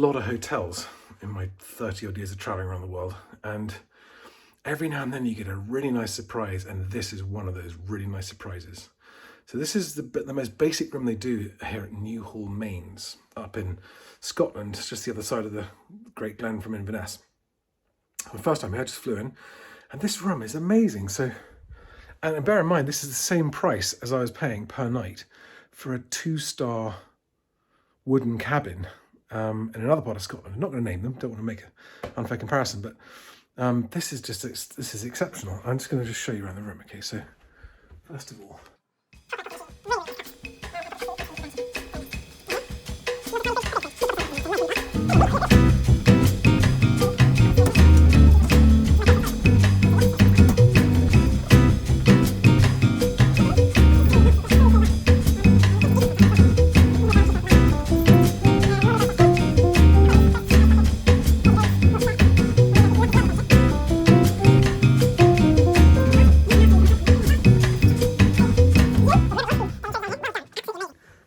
lot of hotels in my 30 odd years of traveling around the world, and every now and then you get a really nice surprise, and this is one of those really nice surprises. So this is the most basic room they do here at Newhall Mains, up in Scotland. It's just the other side of the Great Glen from Inverness. The first time I just flew in, and this room is amazing. So, and bear in mind, this is the same price as I was paying per night for a 2-star wooden cabin in another part of Scotland. I'm not going to name them, don't want to make an unfair comparison, but this is exceptional. I'm just going to show you around the room. Okay, so first of all,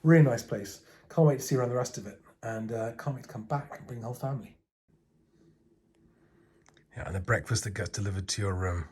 really nice place. Can't wait to see around the rest of it, and can't wait to come back and bring the whole family. Yeah, and the breakfast that gets delivered to your room.